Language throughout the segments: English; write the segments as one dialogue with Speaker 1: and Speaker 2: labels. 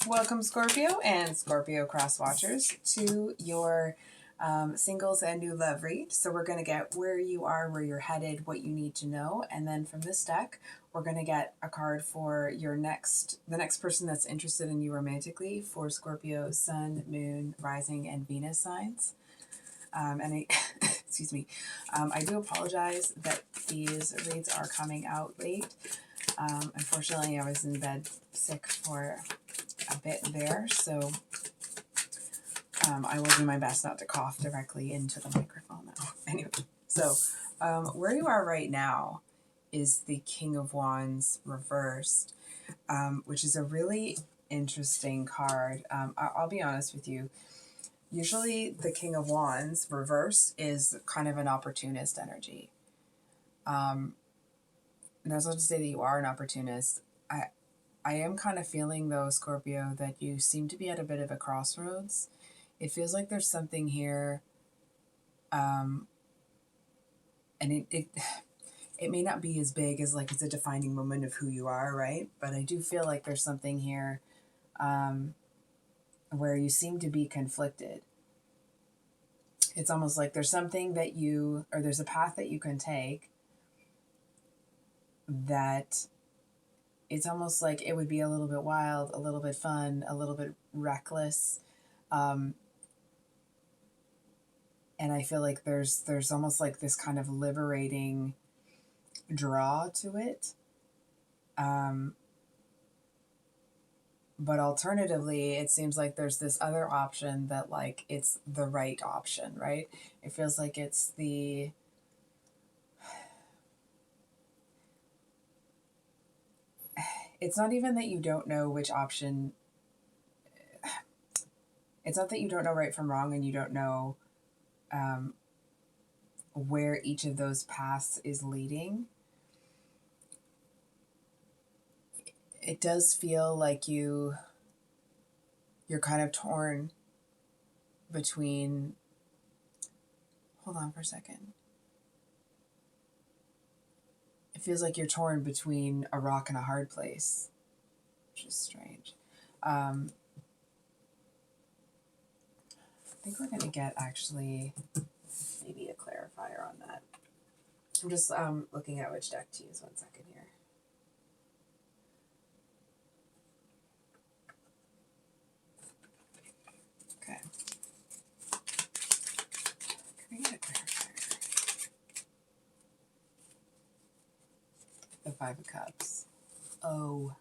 Speaker 1: Welcome, Scorpio and Scorpio cross watchers, to your singles and new love read. So we're going to get where you are, where you're headed, what you need to know, and then from this deck, we're going to get a card for the next person that's interested in you romantically for Scorpio Sun, Moon, Rising, and Venus signs. Excuse me, I do apologize that these reads are coming out late. Unfortunately, I was in bed sick for a bit there, so I will do my best not to cough directly into the microphone now. Anyway, so where you are right now is the King of Wands reversed, which is a really interesting card. I'll be honest with you. Usually the King of Wands reversed is kind of an opportunist energy. And I was about to say that you are an opportunist. I am kind of feeling, though, Scorpio, that you seem to be at a bit of a crossroads. It feels like there's something here, and it may not be as big as like it's a defining moment of who you are, right? But I do feel like there's something here where you seem to be conflicted. It's almost like there's something that there's a path that you can take that it's almost like it would be a little bit wild, a little bit fun, a little bit reckless. And I feel like there's almost like this kind of liberating draw to it. But alternatively, it seems like there's this other option that like it's the right option, right? It feels like it's not even that you don't know which option. It's not that you don't know right from wrong and you don't know where each of those paths is leading. It does feel like you're kind of torn between, hold on for a second. It feels like you're torn between a rock and a hard place, which is strange. I think we're going to get actually maybe a clarifier on that. I'm just looking at which deck to use. 1 second here. Okay. Can I get a clarifier? The 5 of Cups. Oh.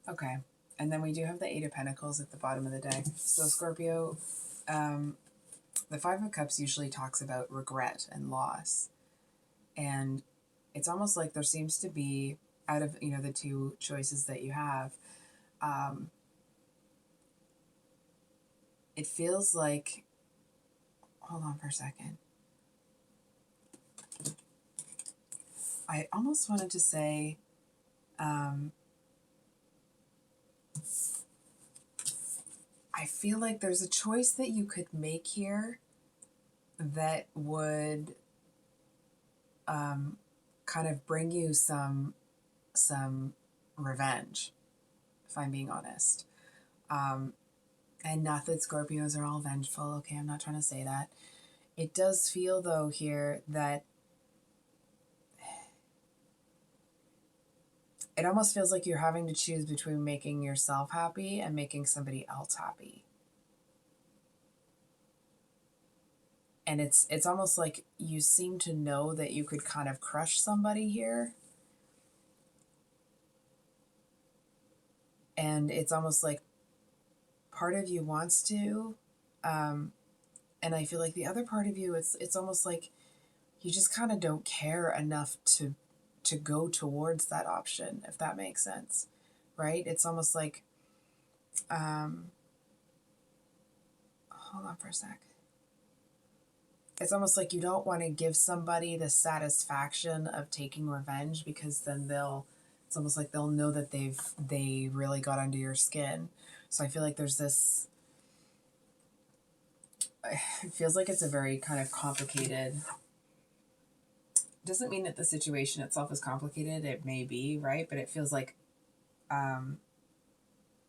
Speaker 1: Okay. And then we do have the 8 of Pentacles at the bottom of the deck. So Scorpio, the 5 of Cups usually talks about regret and loss. And it's almost like there seems to be, out of, the two choices that you have, it feels like, hold on for a second. I almost wanted to say, I feel like there's a choice that you could make here that would kind of bring you some revenge, if I'm being honest. And not that Scorpios are all vengeful, okay, I'm not trying to say that. It does feel, though, here that it almost feels like you're having to choose between making yourself happy and making somebody else happy. And it's almost like you seem to know that you could kind of crush somebody here. And it's almost like part of you wants to, and I feel like the other part of you, it's almost like you just kind of don't care enough to go towards that option, if that makes sense, right? It's almost like, hold on for a sec. It's almost like you don't want to give somebody the satisfaction of taking revenge, because then it's almost like they'll know that they really got under your skin. So I feel like there's this, it feels like it's a very kind of complicated, doesn't mean that the situation itself is complicated. It may be, right? But it feels like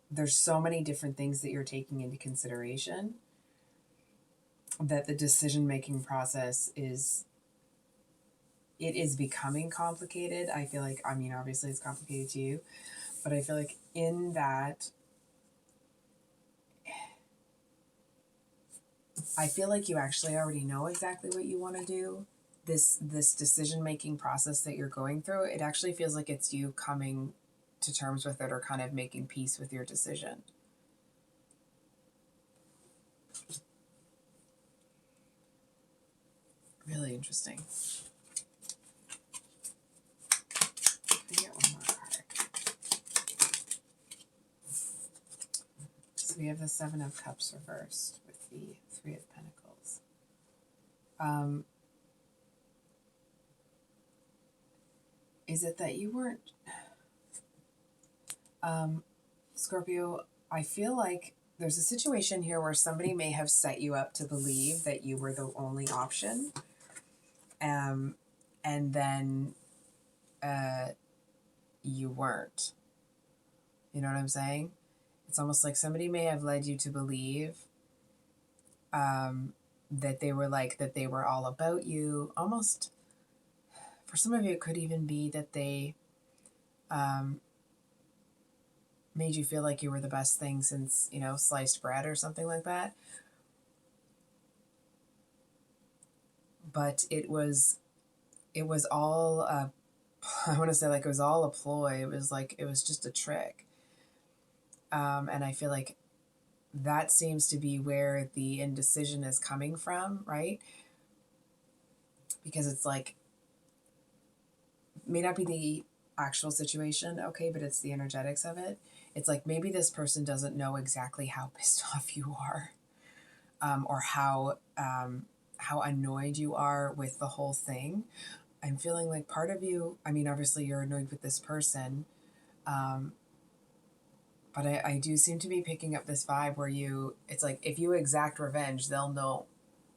Speaker 1: there's so many different things that you're taking into consideration that the decision-making process is becoming complicated. I feel like, I mean, obviously it's complicated to you, but I feel like in that, I feel like you actually already know exactly what you want to do. This decision-making process that you're going through, it actually feels like it's you coming to terms with it or kind of making peace with your decision. Really interesting. Can I get one more card? So we have the Seven of Cups reversed with the Three of Pentacles. Is it that you weren't... Scorpio, I feel like there's a situation here where somebody may have set you up to believe that you were the only option. And then you weren't. You know what I'm saying? It's almost like somebody may have led you to believe that they were all about you. Almost, for some of you, it could even be that they made you feel like you were the best thing since, sliced bread or something like that. But it was all, I want to say, like, it was all a ploy. It was just a trick. And I feel like that seems to be where the indecision is coming from, right? Because it's like, may not be the actual situation, okay, but it's the energetics of it. It's like maybe this person doesn't know exactly how pissed off you are, or how annoyed you are with the whole thing. I'm feeling like part of you, I mean, obviously you're annoyed with this person, but I do seem to be picking up this vibe where it's like if you exact revenge, they'll know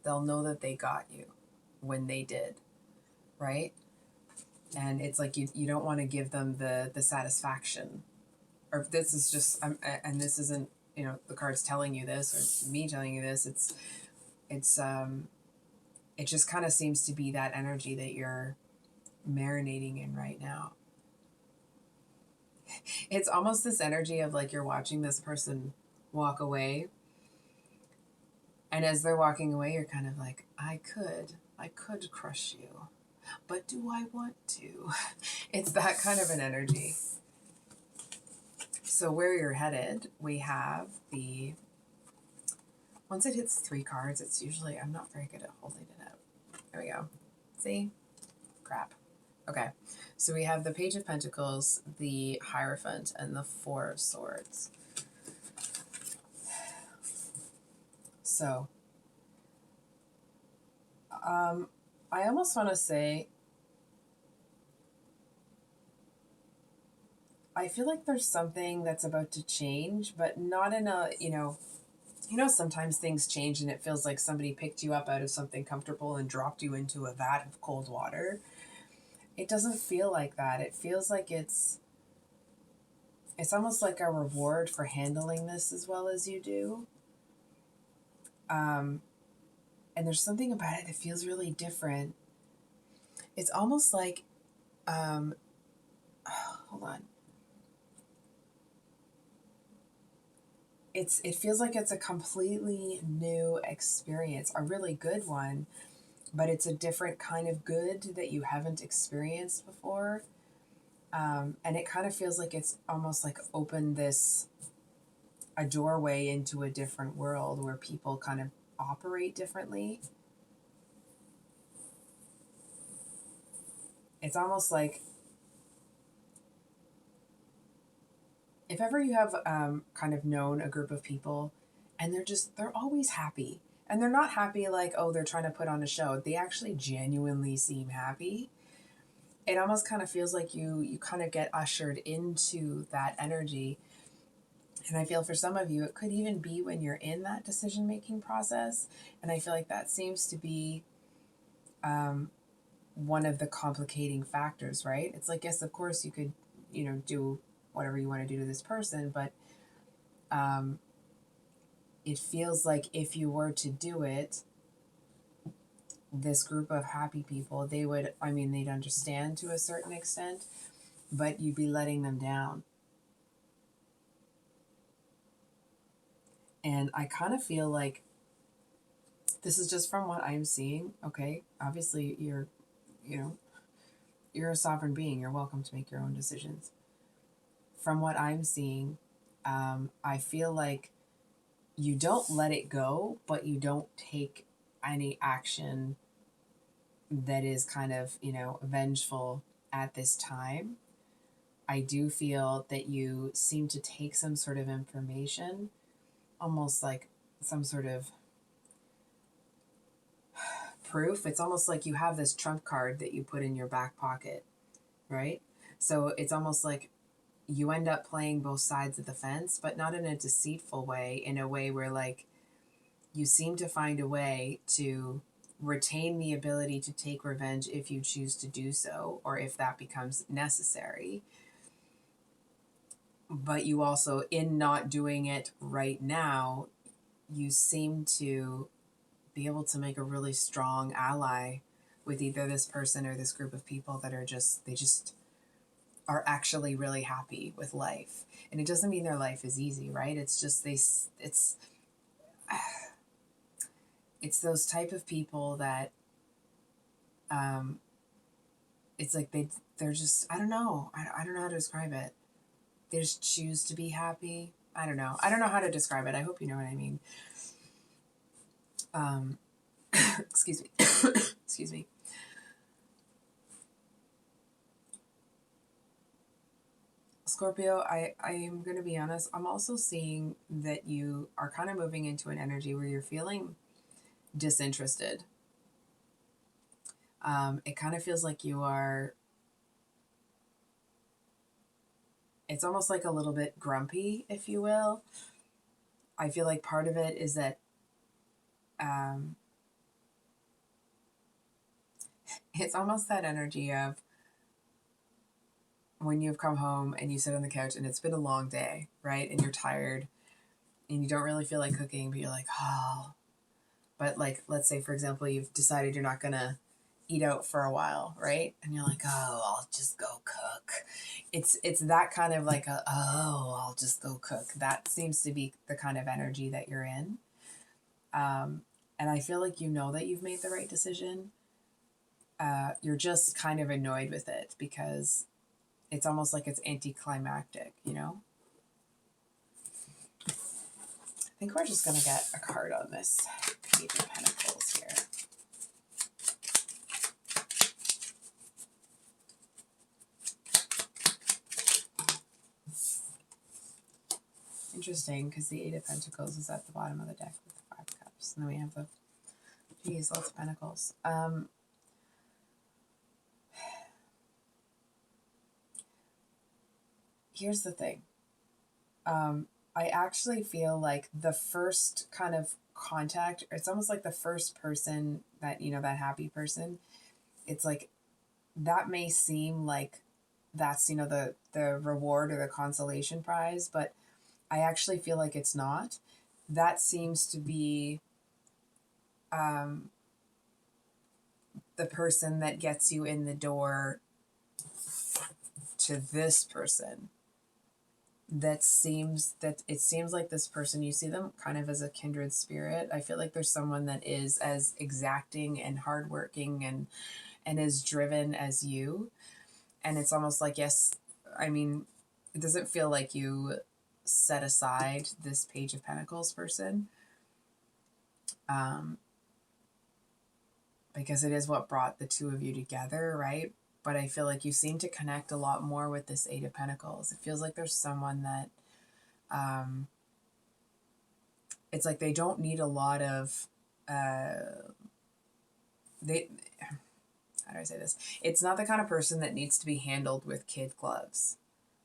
Speaker 1: that they got you when they did, right? And it's like you don't want to give them the satisfaction, or if this is just, and this isn't, the cards telling you this or me telling you this, it just kind of seems to be that energy that you're marinating in right now. It's almost this energy of like you're watching this person walk away, and as they're walking away, you're kind of like, I could crush you, but do I want to? It's that kind of an energy. So where you're headed, we have once it hits 3 cards, it's usually, I'm not very good at holding it up. There we go. See? Crap. Okay. So we have the Page of Pentacles, the Hierophant, and the Four of Swords. So, I almost want to say, I feel like there's something that's about to change, but not in a, sometimes things change and it feels like somebody picked you up out of something comfortable and dropped you into a vat of cold water. It doesn't feel like that. It feels like it's almost like a reward for handling this as well as you do. And there's something about it that feels really different. It's almost like, hold on. It feels like it's a completely new experience, a really good one, but it's a different kind of good that you haven't experienced before. And it kind of feels like it's almost like opened a doorway into a different world where people kind of operate differently. It's almost like if ever you have kind of known a group of people and they're always happy, and they're not happy like, oh, they're trying to put on a show. They actually genuinely seem happy. It almost kind of feels like you kind of get ushered into that energy. And I feel for some of you, it could even be when you're in that decision-making process. And I feel like that seems to be one of the complicating factors, right? It's like, yes, of course you could, do whatever you want to do to this person, but It feels like if you were to do it, this group of happy people, they would, I mean, they'd understand to a certain extent, but you'd be letting them down. And I kind of feel like this is just from what I'm seeing. Okay. Obviously, you know, you're a sovereign being. You're welcome to make your own decisions. From what I'm seeing, I feel like you don't let it go, but you don't take any action that is kind of, vengeful at this time. I do feel that you seem to take some sort of information, almost like some sort of proof. It's almost like you have this trump card that you put in your back pocket, right? So it's almost like you end up playing both sides of the fence, but not in a deceitful way, in a way where like you seem to find a way to retain the ability to take revenge if you choose to do so, or if that becomes necessary. But you also, in not doing it right now, you seem to be able to make a really strong ally with either this person or this group of people that are they just are actually really happy with life. And it doesn't mean their life is easy, right? It's just it's those type of people that it's like they're just, I don't know. I don't know how to describe it. They just choose to be happy. I don't know how to describe it. I hope you know what I mean. Excuse me. Excuse me. Scorpio, I am going to be honest. I'm also seeing that you are kind of moving into an energy where you're feeling disinterested. It kind of feels like you are, it's almost like a little bit grumpy, if you will. I feel like part of it is that it's almost that energy of when you've come home and you sit on the couch and it's been a long day, right? And you're tired and you don't really feel like cooking, but you're like, oh. But like, let's say, for example, you've decided you're not going to eat out for a while, right? And you're like, oh, I'll just go cook. It's that kind of like I'll just go cook. That seems to be the kind of energy that you're in. And I feel like you know that you've made the right decision. You're just kind of annoyed with it because it's almost like it's anticlimactic, you know? I think we're just going to get a card on this Page of Pentacles here. Interesting, because the Eight of Pentacles is at the bottom of the deck with the Five of Cups. And then we have the, geez, lots of Pentacles. Here's the thing. I actually feel like the first kind of contact, it's almost like the first person that, that happy person, it's like that may seem like that's, the reward or the consolation prize, but I actually feel like it's not. That seems to be the person that gets you in the door to this person. It seems like this person, you see them kind of as a kindred spirit. I feel like there's someone that is as exacting and hardworking and as driven as you. And it's almost like, yes, I mean, it doesn't feel like you set aside this Page of Pentacles person. Because it is what brought the two of you together, right? But I feel like you seem to connect a lot more with this Eight of Pentacles. It feels like there's someone that, it's like they don't need a lot of, how do I say this? It's not the kind of person that needs to be handled with kid gloves,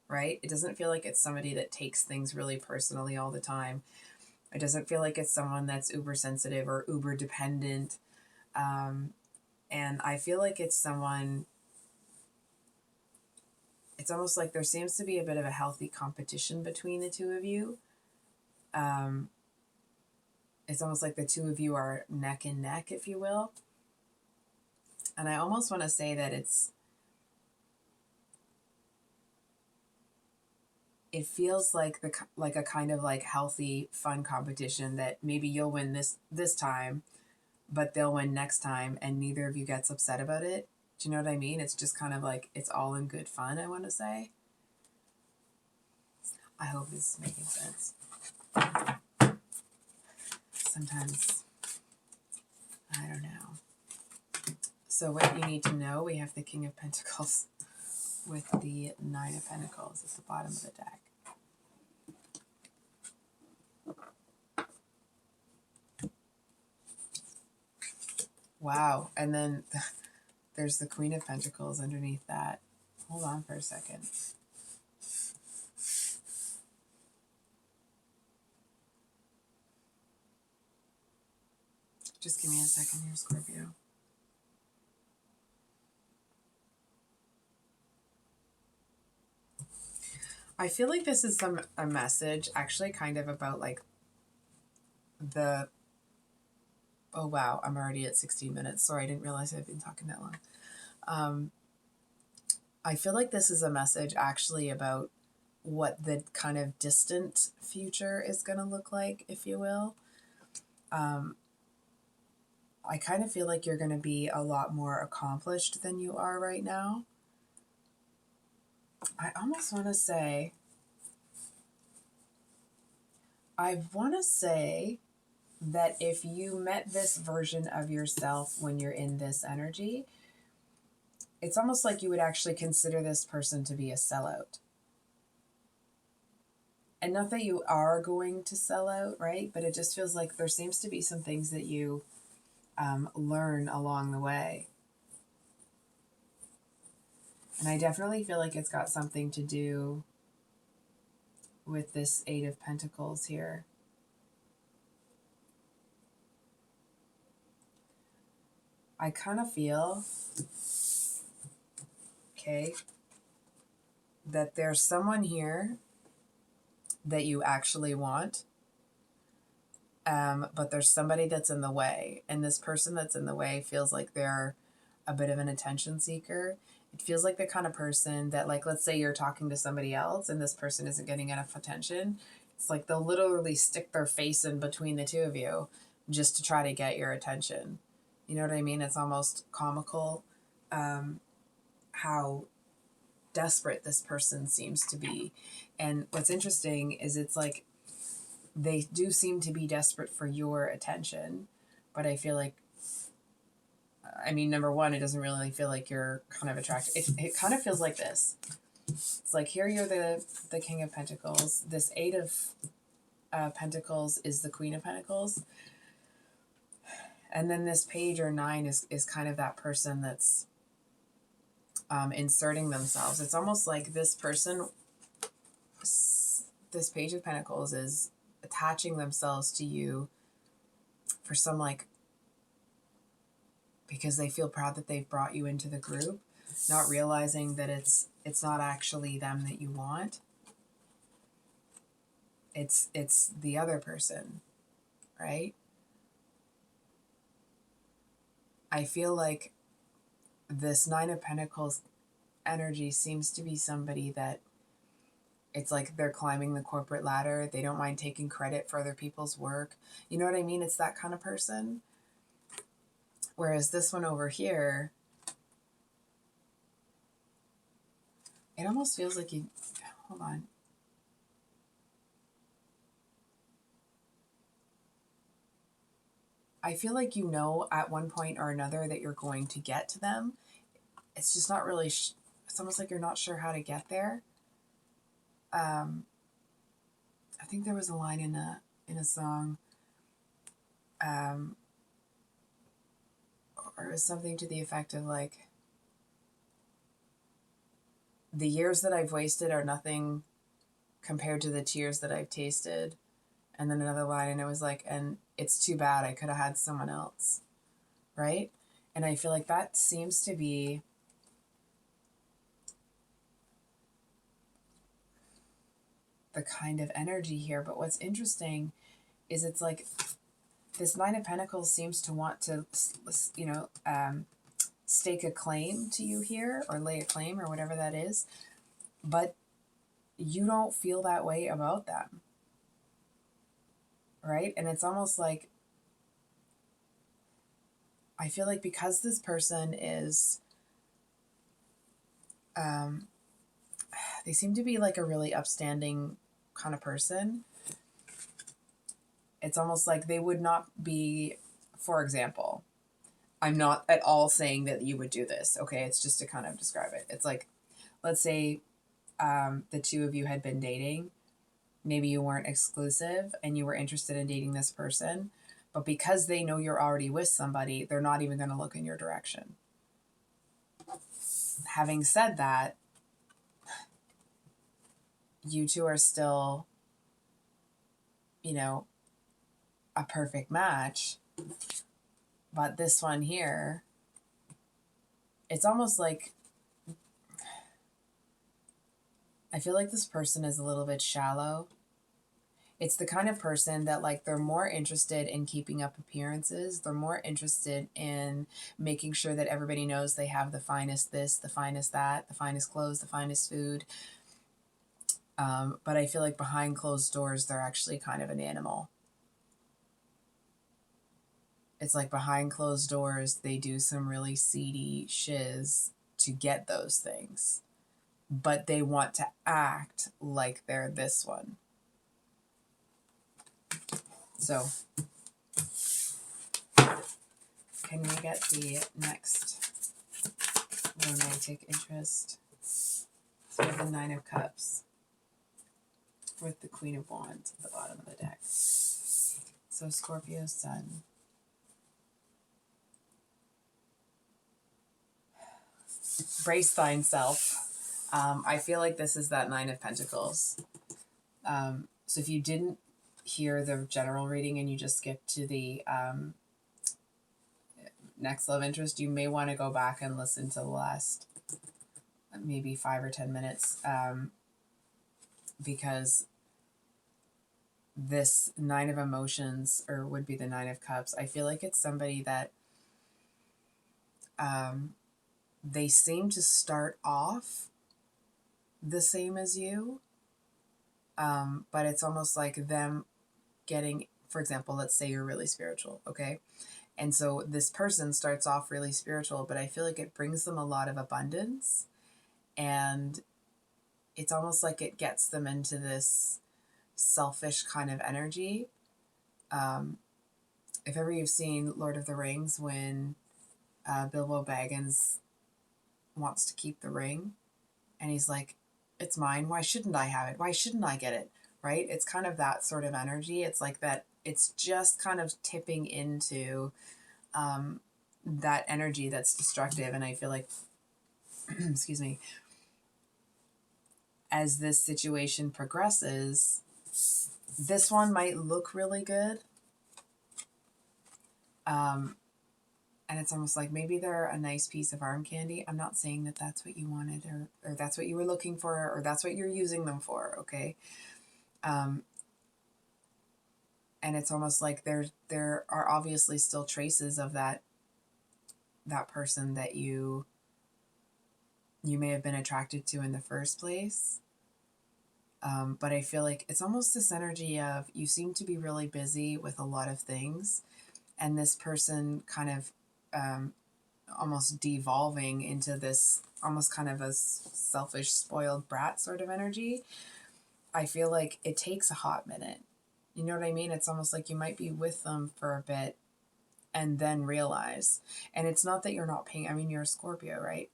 Speaker 1: right? It doesn't feel like it's somebody that takes things really personally all the time. It doesn't feel like it's someone that's uber sensitive or uber dependent. And I feel like it's someone, it's almost like there seems to be a bit of a healthy competition between the two of you. It's almost like the two of you are neck and neck, if you will. And I almost want to say that it feels like a kind of like healthy, fun competition that maybe you'll win this time, but they'll win next time, and neither of you gets upset about it. Do you know what I mean? It's just kind of like it's all in good fun, I want to say. I hope this is making sense. Sometimes, I don't know. So what you need to know, we have the King of Pentacles with the Nine of Pentacles at the bottom of the deck. Wow. And then there's the Queen of Pentacles underneath that. Hold on for a second. Just give me a second here, Scorpio. I feel like this is a message actually kind of about like the... Oh, wow. I'm already at 16 minutes. Sorry, I didn't realize I've been talking that long. I feel like this is a message actually about what the kind of distant future is going to look like, if you will. I kind of feel like you're going to be a lot more accomplished than you are right now. I almost want to say... I want to say that if you met this version of yourself when you're in this energy, it's almost like you would actually consider this person to be a sellout. And not that you are going to sell out, right? But it just feels like there seems to be some things that you learn along the way. And I definitely feel like it's got something to do with this Eight of Pentacles here. I kind of feel, okay, that there's someone here that you actually want, but there's somebody that's in the way. And this person that's in the way feels like they're a bit of an attention seeker. It feels like the kind of person that, like, let's say you're talking to somebody else and this person isn't getting enough attention. It's like they'll literally stick their face in between the two of you just to try to get your attention. You know what I mean? It's almost comical how desperate this person seems to be. And what's interesting is it's like they do seem to be desperate for your attention, but I feel like, I mean, number one, it doesn't really feel like you're kind of attracted. It kind of feels like this. It's like here you're the King of Pentacles. This Eight of Pentacles is the Queen of Pentacles. And then this Page or Nine is kind of that person that's inserting themselves. It's almost like this person, this Page of Pentacles is attaching themselves to you for some, like, because they feel proud that they've brought you into the group, not realizing that it's not actually them that you want. It's the other person, right? I feel like this Nine of Pentacles energy seems to be somebody that it's like they're climbing the corporate ladder. They don't mind taking credit for other people's work. You know what I mean? It's that kind of person. Whereas this one over here, it almost feels like you... Hold on. I feel like you know at one point or another that you're going to get to them. It's just not really... it's almost like you're not sure how to get there. I think there was a line in a song, or it was something to the effect of like, the years that I've wasted are nothing compared to the tears that I've tasted. And then another line, and it was like, and it's too bad I could have had someone else, right? And I feel like that seems to be the kind of energy here. But what's interesting is it's like this Nine of Pentacles seems to want to, you know, stake a claim to you here, or lay a claim, or whatever that is. But you don't feel that way about them. Right? And it's almost like, I feel like because this person is, they seem to be like a really upstanding kind of person. It's almost like they would not be, for example, I'm not at all saying that you would do this, okay? It's just to kind of describe it. It's like, let's say the two of you had been dating. Maybe you weren't exclusive and you were interested in dating this person, but because they know you're already with somebody, they're not even going to look in your direction. Having said that, you two are still, you know, a perfect match. But this one here, it's almost like, I feel like this person is a little bit shallow. It's the kind of person that, like, they're more interested in keeping up appearances. They're more interested in making sure that everybody knows they have the finest this, the finest that, the finest clothes, the finest food. But I feel like behind closed doors, they're actually kind of an animal. It's like behind closed doors, they do some really seedy shiz to get those things. But they want to act like they're this one. So, can we get the next romantic interest? So we have the Nine of Cups with the Queen of Wands at the bottom of the deck. So Scorpio Sun. Brace thine self. I feel like this is that Nine of Pentacles. So if you didn't hear the general reading and you just skip to the next love interest, you may want to go back and listen to the last maybe 5 or 10 minutes, because this Nine of Emotions, or would be the Nine of Cups, I feel like it's somebody that they seem to start off the same as you, but it's almost like them getting, for example, let's say you're really spiritual, okay? And so this person starts off really spiritual, but I feel like it brings them a lot of abundance, and it's almost like it gets them into this selfish kind of energy. If ever you've seen Lord of the Rings, when Bilbo Baggins wants to keep the ring, and he's like, it's mine, why shouldn't I have it? Why shouldn't I get it? Right? It's kind of that sort of energy. It's like that, it's just kind of tipping into that energy that's destructive. And I feel like, excuse me, as this situation progresses, this one might look really good. And it's almost like maybe they're a nice piece of arm candy. I'm not saying that that's what you wanted, or that's what you were looking for, or that's what you're using them for, okay? And it's almost like there are obviously still traces of that person that you may have been attracted to in the first place. But I feel like it's almost this energy of, you seem to be really busy with a lot of things, and this person kind of almost devolving into this almost kind of a selfish, spoiled brat sort of energy. I feel like it takes a hot minute. You know what I mean? It's almost like you might be with them for a bit and then realize. And it's not that you're not paying, I mean, you're a Scorpio, right?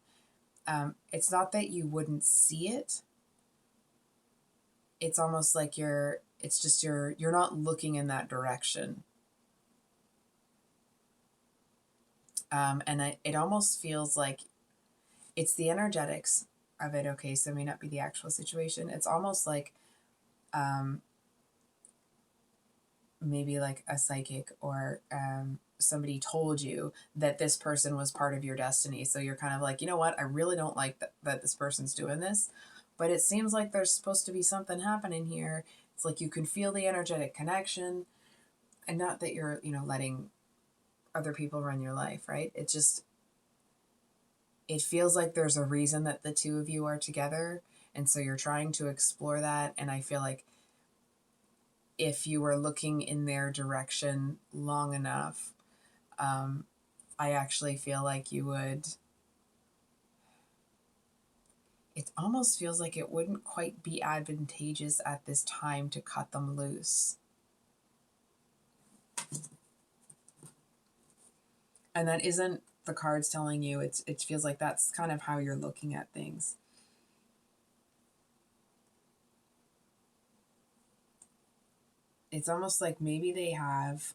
Speaker 1: It's not that you wouldn't see it. It's almost like you're not looking in that direction. And it almost feels like it's the energetics of it, okay? So it may not be the actual situation. It's almost like maybe like a psychic or somebody told you that this person was part of your destiny. So you're kind of like, you know what? I really don't like that this person's doing this, But it seems like there's supposed to be something happening here. It's like you can feel the energetic connection, and not that you're, letting other people run your life, right? It just, it feels like there's a reason that the two of you are together. And so you're trying to explore that. And I feel like if you were looking in their direction long enough, I actually feel like you would, it almost feels like it wouldn't quite be advantageous at this time to cut them loose. And that isn't the cards telling you. It feels like that's kind of how you're looking at things. It's almost like maybe they have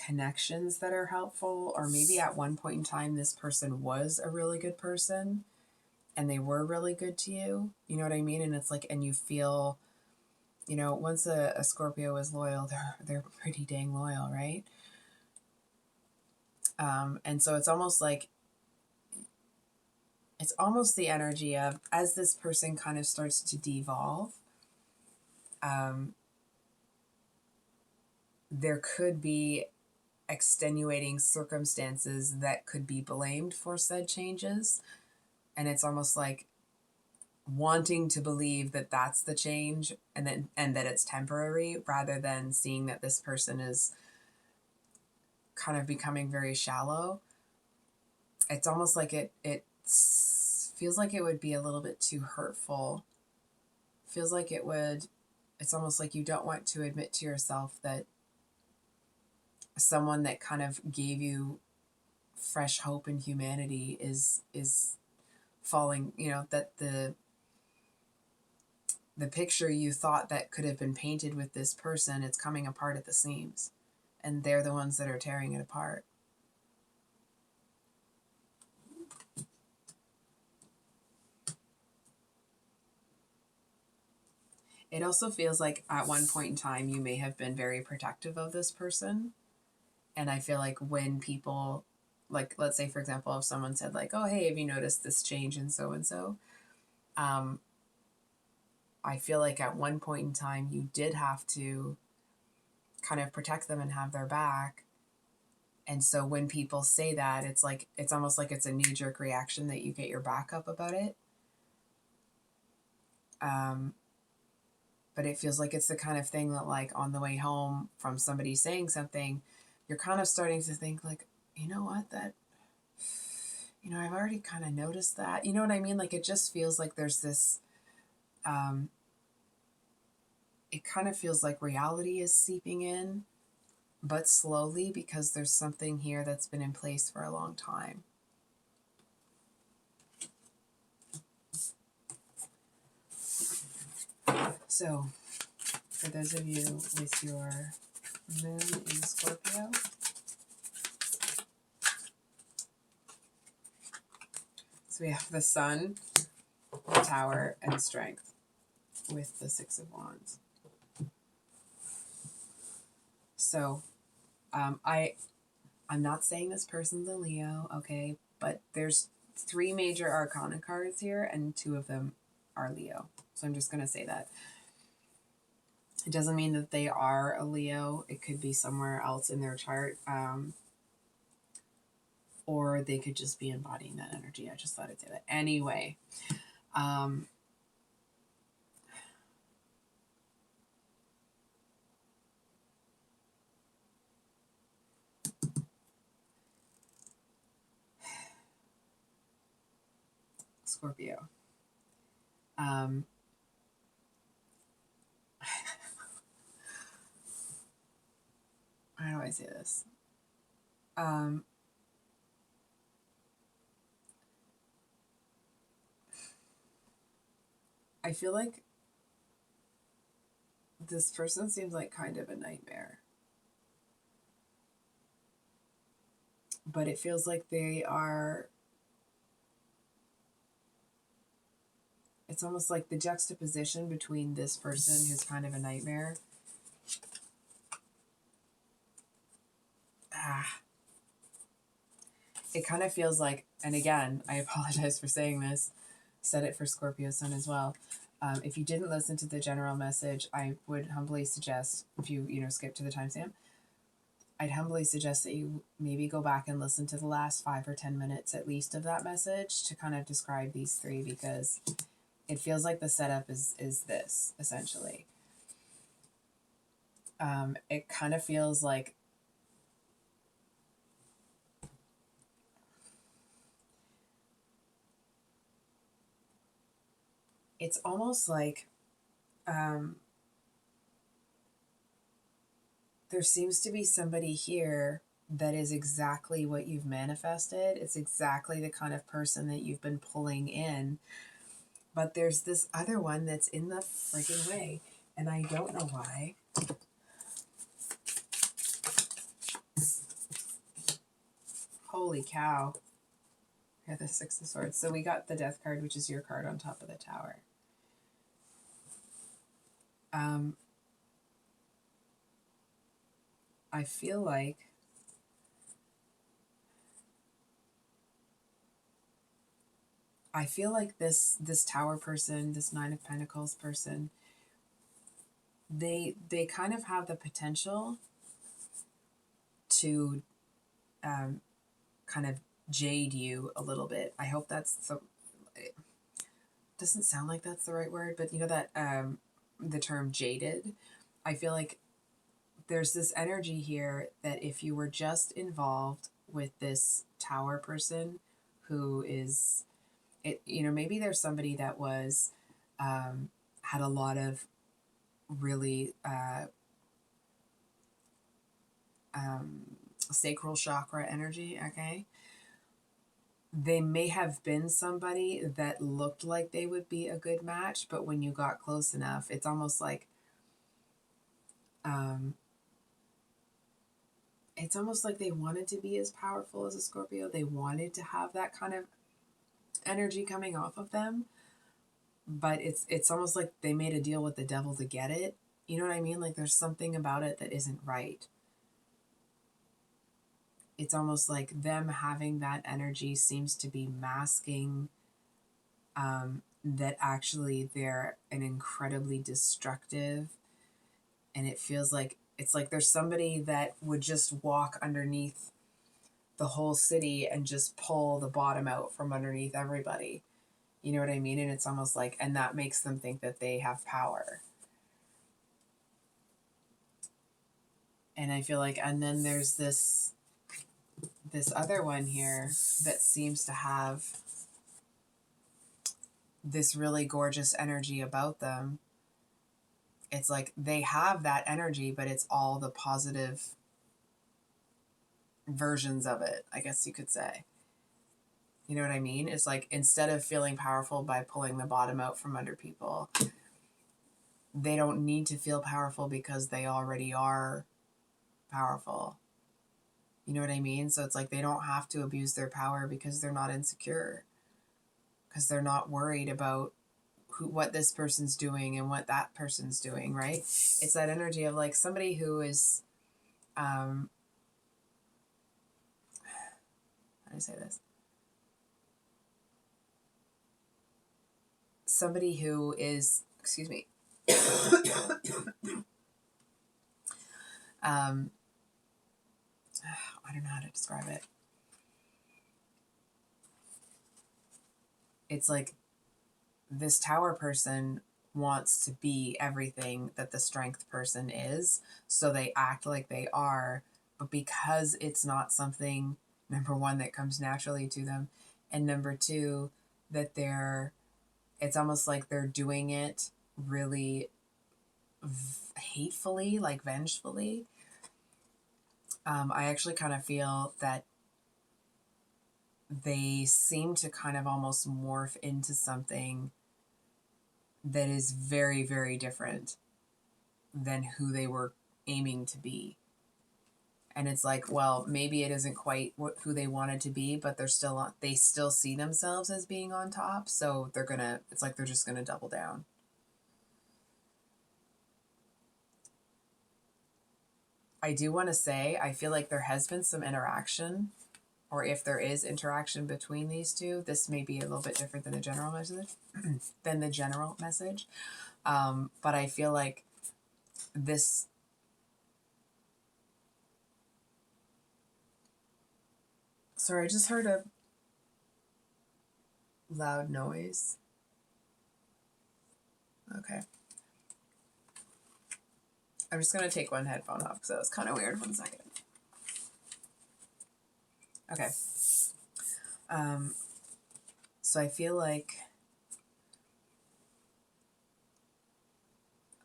Speaker 1: connections that are helpful, or maybe at one point in time this person was a really good person and they were really good to you. You know what I mean? And it's like, and you feel, once a Scorpio is loyal, they're pretty dang loyal, right? And so it's almost like, it's almost the energy of, as this person kind of starts to devolve, there could be extenuating circumstances that could be blamed for said changes. And it's almost like wanting to believe that that's the change, and that it's temporary, rather than seeing that this person is kind of becoming very shallow. It's almost like it feels like it would be a little bit too hurtful. Feels like it's almost like you don't want to admit to yourself that someone that kind of gave you fresh hope in humanity is falling, that the picture you thought that could have been painted with this person, it's coming apart at the seams, and they're the ones that are tearing it apart. It also feels like at one point in time you may have been very protective of this person. And I feel like when people, like, let's say, for example, if someone said like, oh, hey, have you noticed this change in so-and-so? I feel like at one point in time you did have to kind of protect them and have their back. And so when people say that, it's like, it's almost like it's a knee-jerk reaction that you get your back up about it. But it feels like it's the kind of thing that, like, on the way home from somebody saying something, you're kind of starting to think like, you know what, that, I've already kind of noticed that. You know what I mean? Like, it just feels like there's this, it kind of feels like reality is seeping in, but slowly, because there's something here that's been in place for a long time. So, for those of you with your moon in Scorpio, so we have the Sun, the Tower, and Strength with the Six of Wands. So, I'm not saying this person's a Leo, okay? But there's 3 major arcana cards here, and 2 of them are Leo. So I'm just going to say that. It doesn't mean that they are a Leo. It could be somewhere else in their chart. Or they could just be embodying that energy. I just thought I'd say that. Anyway. Scorpio. How do I say this? I feel like this person seems like kind of a nightmare. But it feels like they are, it's almost like the juxtaposition between this person who's kind of a nightmare. it kind of feels like, and again, I apologize for saying this, said it for Scorpio Sun as well. If you didn't listen to the general message, I would humbly suggest, if you skip to the timestamp, I'd humbly suggest that you maybe go back and listen to the last 5 or 10 minutes at least of that message to kind of describe these three, because it feels like the setup is this, essentially. It kind of feels like it's almost like there seems to be somebody here that is exactly what you've manifested. It's exactly the kind of person that you've been pulling in. But there's this other one that's in the freaking way, and I don't know why. Holy cow. We got the Six of Swords. So we got the Death card, which is your card on top of the Tower. I feel like this Tower person, this Nine of Pentacles person, they kind of have the potential to kind of jade you a little bit. I hope that's the, it doesn't sound like that's the right word, but you know that the term jaded. I feel like there's this energy here that if you were just involved with this Tower person who is, it, maybe there's somebody that was had a lot of really sacral chakra energy, okay? They may have been somebody that looked like they would be a good match, but when you got close enough, it's almost like they wanted to be as powerful as a Scorpio. They wanted to have that kind of energy coming off of them, but it's almost like they made a deal with the devil to get it. You know what I mean? Like there's something about it that isn't right. It's almost like them having that energy seems to be masking that actually they're an incredibly destructive, and it feels like it's like there's somebody that would just walk underneath the whole city and just pull the bottom out from underneath everybody. You know what I mean? And it's almost like, and that makes them think that they have power. And I feel like, and then there's this other one here that seems to have this really gorgeous energy about them. It's like they have that energy, but it's all the positive versions of it, I guess you could say. You know what I mean? It's like instead of feeling powerful by pulling the bottom out from under people, they don't need to feel powerful because they already are powerful. You know what I mean? So it's like they don't have to abuse their power because they're not insecure, because they're not worried about what this person's doing and what that person's doing, right? It's that energy of like somebody who is, how do I say this? Somebody who is, excuse me, I don't know how to describe it. It's like this Tower person wants to be everything that the Strength person is, so they act like they are, but because it's not something, number one, that comes naturally to them, and number two, that it's almost like they're doing it really hatefully, like vengefully. I actually kind of feel that they seem to kind of almost morph into something that is very, very different than who they were aiming to be. And it's like, well, maybe it isn't quite who they wanted to be, but they still see themselves as being on top. So it's like they're just gonna double down. I do want to say, I feel like there has been some interaction or if there is interaction between these two, this may be a little bit different than the general message, but I feel like this, sorry, I just heard a loud noise. Okay. I'm just going to take one headphone off because that was kind of weird. 1 second. Okay. So I feel like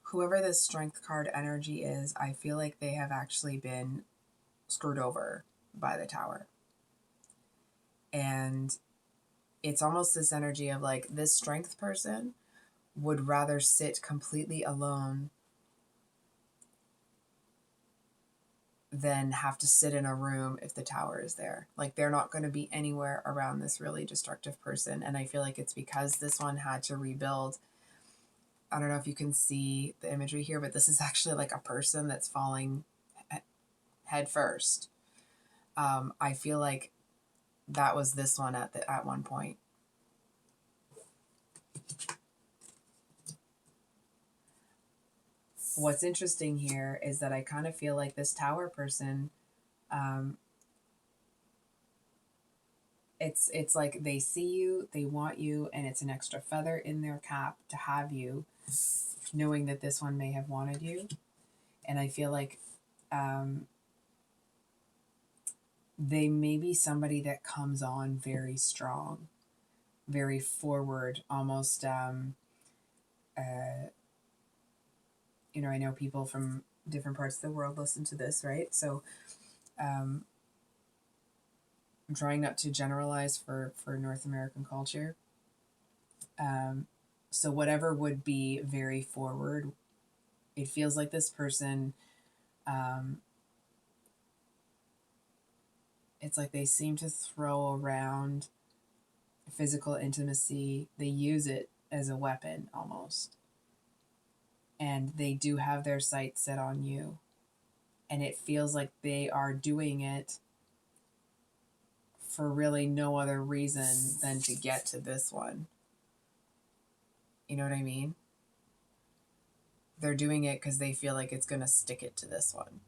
Speaker 1: whoever this strength card energy is, I feel like they have actually been screwed over by the Tower. And it's almost this energy of like this strength person would rather sit completely alone than have to sit in a room if the Tower is there. Like they're not going to be anywhere around this really destructive person. And I feel like it's because this one had to rebuild. I don't know if you can see the imagery here, but this is actually like a person that's falling head first. I feel like that was this one at one point. What's interesting here is that I kind of feel like this Tower person, it's like they see you, they want you, and it's an extra feather in their cap to have you, knowing that this one may have wanted you. And I feel like they may be somebody that comes on very strong, very forward, almost, you know, I know people from different parts of the world listen to this, right? So I'm trying not to generalize for North American culture. So whatever would be very forward, it feels like this person, it's like they seem to throw around physical intimacy. They use it as a weapon almost. And they do have their sights set on you. And it feels like they are doing it for really no other reason than to get to this one. You know what I mean? They're doing it because they feel like it's going to stick it to this one.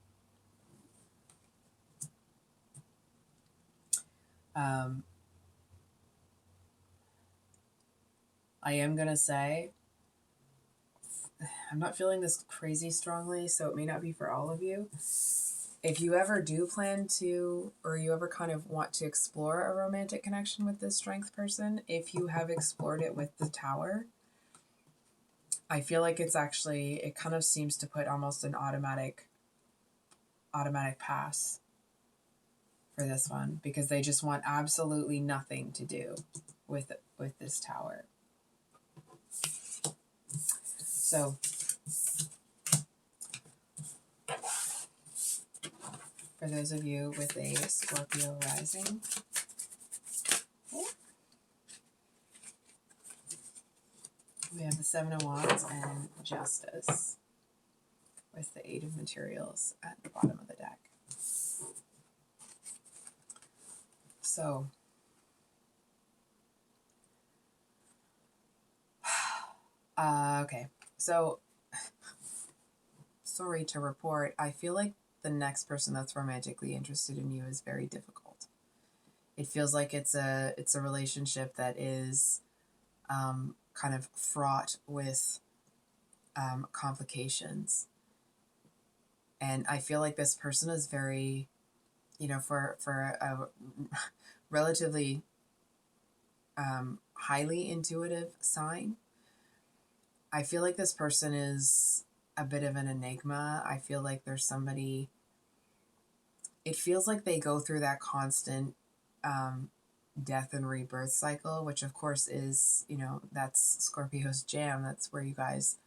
Speaker 1: I am going to say, I'm not feeling this crazy strongly, so it may not be for all of you. If you ever do plan to, or you ever kind of want to explore a romantic connection with this strength person, if you have explored it with the Tower, I feel like it's actually, it kind of seems to put almost an automatic pass for this one, because they just want absolutely nothing to do with this Tower. So for those of you with a Scorpio rising, we have the Seven of Wands and Justice with the Eight of Materials at the bottom of the deck. So, okay. So, sorry to report, I feel like the next person that's romantically interested in you is very difficult. It feels like it's a relationship that is kind of fraught with complications. And I feel like this person is very, you know, for a relatively highly intuitive sign, I feel like this person is a bit of an enigma. I feel like there's somebody, it feels like they go through that constant death and rebirth cycle, which of course is, you know, that's Scorpio's jam. That's where you guys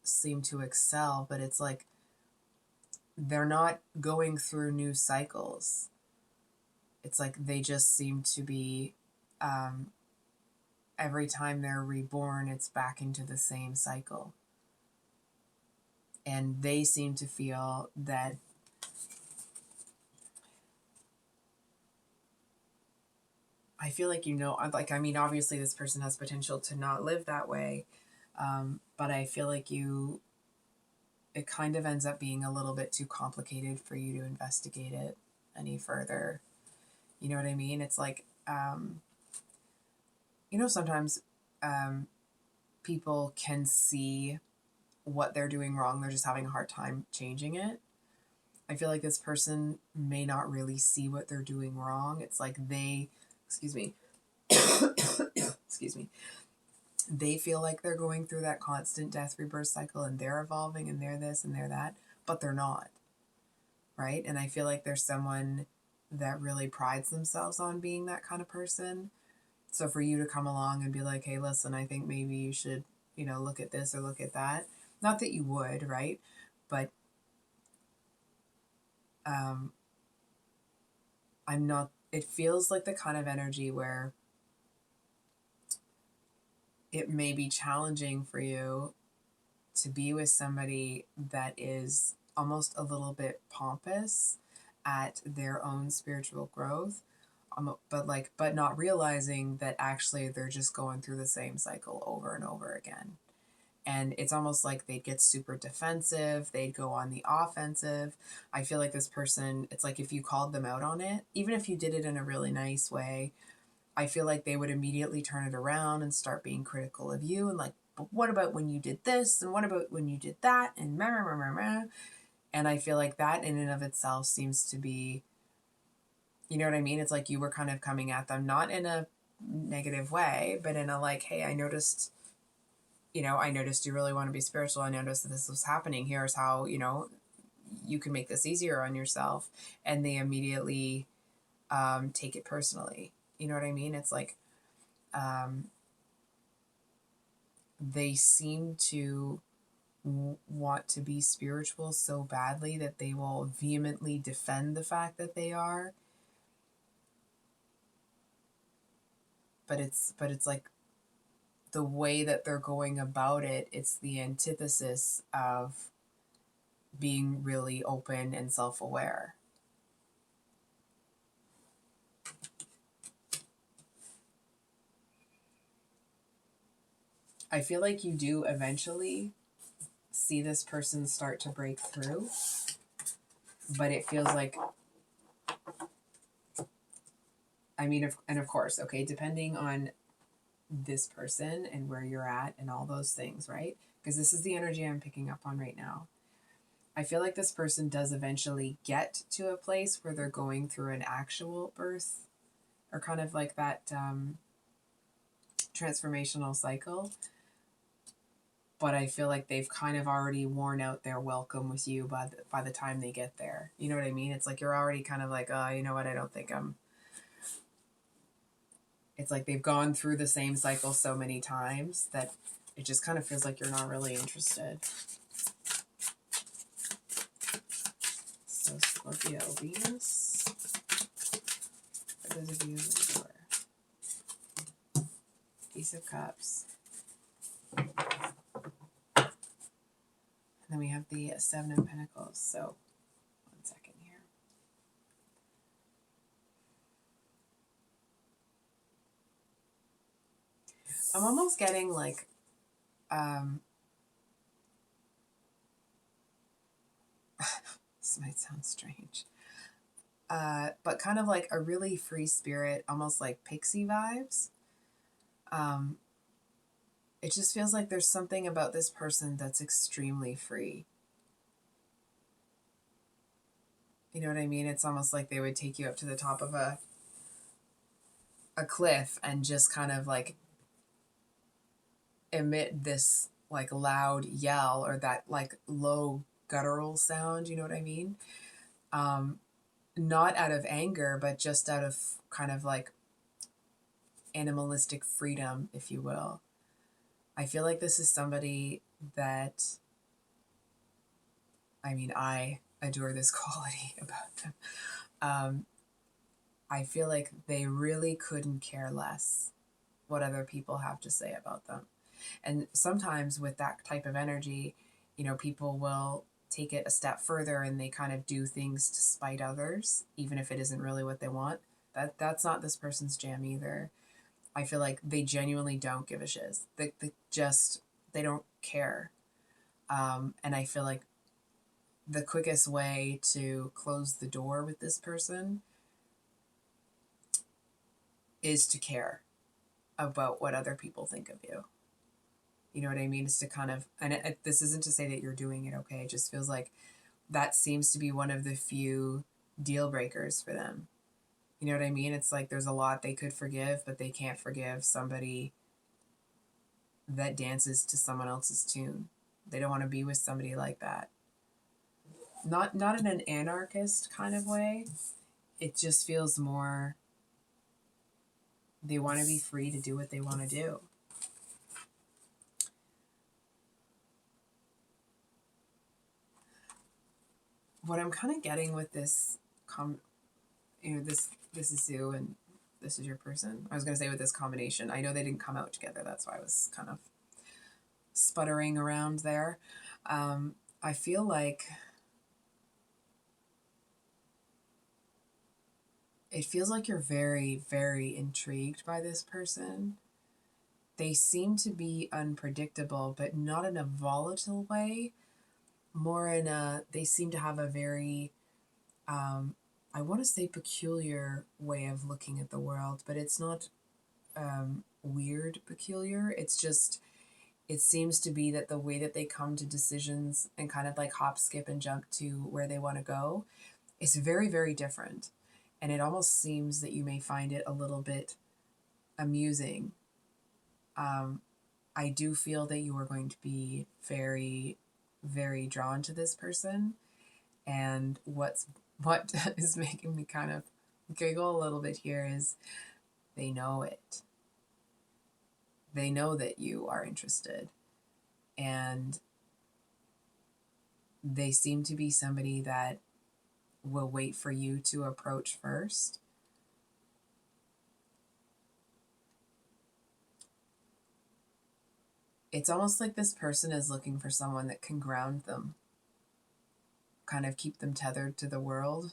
Speaker 1: seem to excel, but it's like they're not going through new cycles. It's like they just seem to be, every time they're reborn, it's back into the same cycle. And they seem to feel that I feel like, like, I mean, obviously this person has potential to not live that way. But I feel like it kind of ends up being a little bit too complicated for you to investigate it any further. You know what I mean? It's like, sometimes people can see what they're doing wrong. They're just having a hard time changing it. I feel like this person may not really see what they're doing wrong. It's like excuse me, excuse me, they feel like they're going through that constant death rebirth cycle and they're evolving and they're this and they're that, but they're not. Right? And I feel like there's someone that really prides themselves on being that kind of person. So for you to come along and be like, hey, listen, I think maybe you should, look at this or look at that. Not that you would, right? But I'm not, it feels like the kind of energy where it may be challenging for you to be with somebody that is almost a little bit pompous at their own spiritual growth, but not realizing that actually they're just going through the same cycle over and over again. And it's almost like they'd get super defensive, they'd go on the offensive. I feel like this person, it's like if you called them out on it, even if you did it in a really nice way, I feel like they would immediately turn it around and start being critical of you and like, but what about when you did this? And what about when you did that? And rah, rah, rah, rah. And I feel like that in and of itself seems to be, you know what I mean? It's like you were kind of coming at them, not in a negative way, but in a like, hey, I noticed you really want to be spiritual. I noticed that this was happening. Here's how, you can make this easier on yourself. And they immediately take it personally. You know what I mean? It's like they seem to want to be spiritual so badly that they will vehemently defend the fact that they are. But it's like the way that they're going about it, it's the antithesis of being really open and self-aware. I feel like you do eventually see this person start to break through, but it feels like, I mean, and of course, okay, depending on this person and where you're at and all those things, right? Because this is the energy I'm picking up on right now. I feel like this person does eventually get to a place where they're going through an actual birth or kind of like that transformational cycle. But I feel like they've kind of already worn out their welcome with you by the time they get there. You know what I mean? It's like you're already kind of like, oh, you know what? I don't think I'm... It's like they've gone through the same cycle so many times that it just kind of feels like you're not really interested. So Scorpio Venus, for those of you who are Ace of Cups. And then we have the Seven of Pentacles. So, 1 second here. I'm almost getting like, this might sound strange, but kind of like a really free spirit, almost like pixie vibes. It just feels like there's something about this person that's extremely free. You know what I mean? It's almost like they would take you up to the top of a cliff and just kind of like emit this like loud yell or that like low guttural sound. You know what I mean? Not out of anger, but just out of kind of like animalistic freedom, if you will. I feel like this is somebody that, I mean, I adore this quality about them. I feel like they really couldn't care less what other people have to say about them. And sometimes with that type of energy, people will take it a step further and they kind of do things to spite others, even if it isn't really what they want. That's not this person's jam either. I feel like they genuinely don't give a shiz. They don't care. And I feel like the quickest way to close the door with this person is to care about what other people think of you. You know what I mean? It's to kind of, and this isn't to say that you're doing it okay. It just feels like that seems to be one of the few deal breakers for them. You know what I mean? It's like there's a lot they could forgive, but they can't forgive somebody that dances to someone else's tune. They don't want to be with somebody like that. Not in an anarchist kind of way. It just feels more they want to be free to do what they want to do. What I'm kind of getting with this, this is you and this is your person. I was going to say with this combination. I know they didn't come out together. That's why I was kind of sputtering around there. I feel like it feels like you're very, very intrigued by this person. They seem to be unpredictable, but not in a volatile way. More in a, they seem to have a very, I want to say peculiar way of looking at the world, but it's not weird peculiar. It's just, it seems to be that the way that they come to decisions and kind of like hop, skip, and jump to where they want to go is very, very different. And it almost seems that you may find it a little bit amusing. I do feel that you are going to be very, very drawn to this person. And what is making me kind of giggle a little bit here is they know it. They know that you are interested. And they seem to be somebody that will wait for you to approach first. It's almost like this person is looking for someone that can ground them, kind of keep them tethered to the world.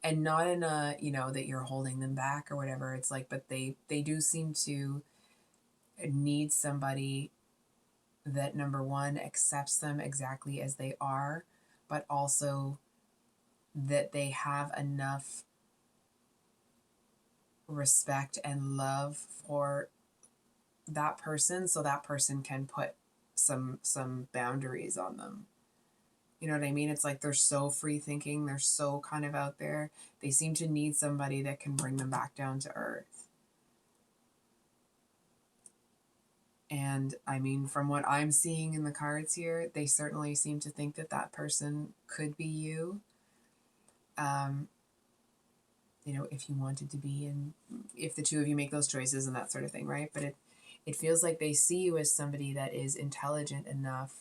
Speaker 1: And not in a, that you're holding them back or whatever. It's like, but they do seem to need somebody that, number one, accepts them exactly as they are, but also that they have enough respect and love for that person so that person can put some boundaries on them. You know what I mean? It's like they're so free thinking, they're so kind of out there. They seem to need somebody that can bring them back down to earth. And I mean, from what I'm seeing in the cards here, they certainly seem to think that that person could be you. If you wanted to be, and if the two of you make those choices and that sort of thing, right? But it feels like they see you as somebody that is intelligent enough.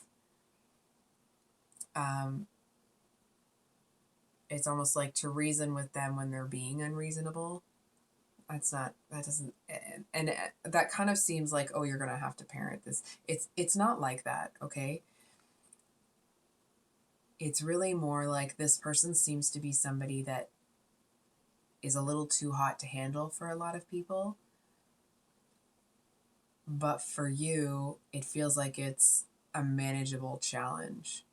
Speaker 1: It's almost like to reason with them when they're being unreasonable. That doesn't, and that kind of seems like, oh, you're going to have to parent this. It's not like that, okay? It's really more like this person seems to be somebody that is a little too hot to handle for a lot of people. But for you, it feels like it's a manageable challenge,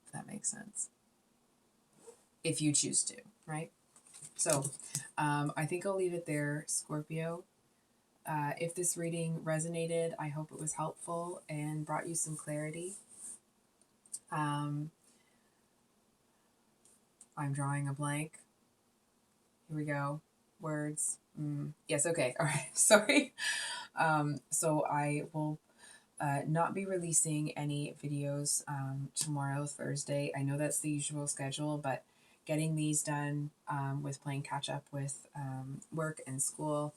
Speaker 1: if that makes sense. If you choose to, right? So I think I'll leave it there, Scorpio. If this reading resonated, I hope it was helpful and brought you some clarity. I'm drawing a blank. Here we go. Words. Yes, okay. All right. Sorry. So I will not be releasing any videos tomorrow, Thursday. I know that's the usual schedule, but getting these done with playing catch up with work and school,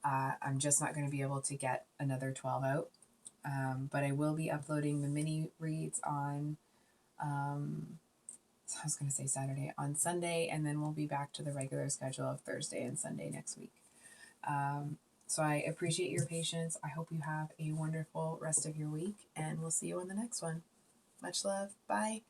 Speaker 1: I'm just not going to be able to get another 12 out. But I will be uploading the mini reads on, I was going to say Saturday, on Sunday, and then we'll be back to the regular schedule of Thursday and Sunday next week. So I appreciate your patience. I hope you have a wonderful rest of your week, and we'll see you on the next one. Much love. Bye.